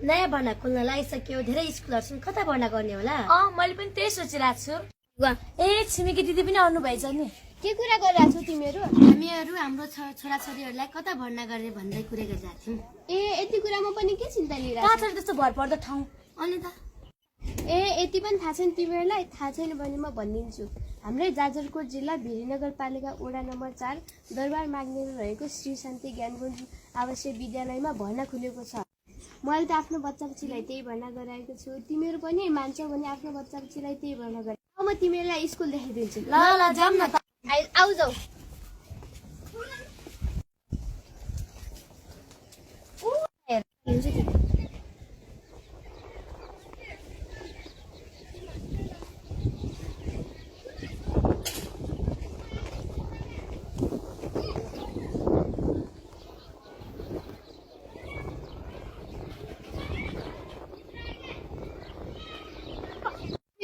नयाँ भर्ना खोल्न लागिसक्यो धेरै स्कुलहरु छन् कता भर्ना गर्ने होला मैले पनि त्यही सोचिरहेको छु ए छिमेकी दिदी पनि आउनु भएछ नि के कुरा गरिरहेको छौ तिमीहरू हामीहरू हाम्रो छोराछोरीहरूलाई कता भर्ना गर्ने भन्दै कुरा गरिरहेका थियौँ ए यति कुरामा पनि के चिन्ता लिइरहेको कहाँ छ त्यस्तो भर पर्दो ठाउँ अनि त ए यति पनि थाहा छैन तिमीहरूलाई थाहा छैन भने म भनिदिन्छु हाम्रै जाजरकोट जिल्ला भिरी नगरपालिका वडा नम्बर 4 दरबार माग्नेर रहेको श्री शान्ति ज्ञानगुञ्ज आवासीय विद्यालयमा भर्ना खुलेको छ मैले त आफ्नो बच्चा-बच्चीलाई त्यही भर्ना गराएको छु तिमीहरू पनि मान्छौ भने आफ्नो बच्चा-बच्चीलाई त्यही भर्ना गर म तिमीहरूलाई स्कुल देखाइदिन्छु ल जाम न त आउ जाऊ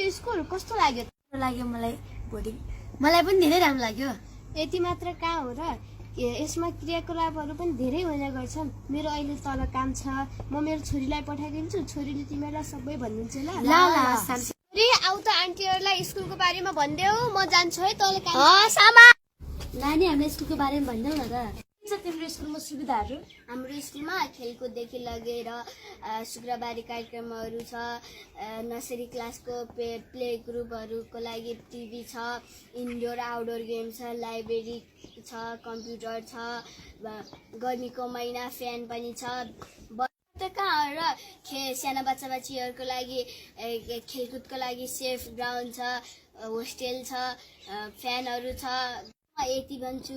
स्कुल कस्तो लाग्यो मलाई पनि धेरै राम्रो लाग्यो यति मात्र कहाँ हो र यसमा क्रियाकलापहरू पनि धेरै हुने गर्छन् मेरो अहिले तल काम छ म मेरो छोरीलाई पठाइदिन्छु छोरीले तिमीलाई सबै भनिदिन्छ ल छोरी आउ त आन्टीहरूलाई स्कुलको बारेमा भनिदेऊ म जान्छु है तल काम नानी हामीले स्कुलको बारेमा भन्दैौ न त तिम्रो स्कुलमा सुविधाहरू हाम्रो स्कुलमा खेलकुददेखि लगेर शुक्रबारी कार्यक्रमहरू छ नर्सरी क्लासको प्ले ग्रुपहरूको लागि टिभी छ इन्डोर आउटडोर गेम छ लाइब्रेरी छ कम्प्युटर छ गर्मीको महिना फ्यान पनि छ कहाँ र साना बच्चा-बच्चीहरूको लागि खेलकुदको लागि सेफ ग्राउन्ड छ होस्टेल छ फ्यानहरू छ यति भन्छु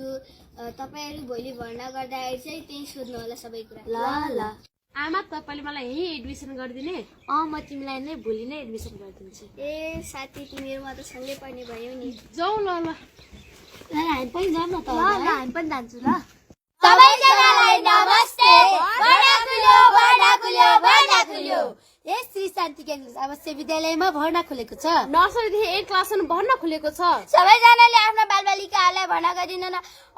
तपाईहरु भोलि भर्ना गर्दाखेरि चाहिँ त्यही सोध्नु होला सबै कुरा ल आमा तपाईले मलाई यही एडमिसन गरिदिने म तिमीलाई नै भोलि नै एडमिसन गरिदिन्छु ए साथी तिमीहरुमा त सँगै पढ्ने भयो नि जाऊ ल हामी पनि जाम न त हामी पनि जान्छु ल सबैजनालाई नमस्ते भर्ना खुल्यो ए श्री शान्ति ज्ञानगुञ्ज आवासीय विद्यालयमा भर्ना खुलेको छ नर्सरीदेखि 1 क्लाससम्म भर्ना खुलेको छ सबैजनाले आफ्ना बालबालिकाहरूलाई भर्ना गरिदिन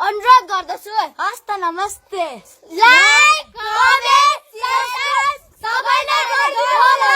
अनुरोध गर्दछु हस् त नमस्ते लाइक कमेन्ट शेयर सबैले गर्नु होला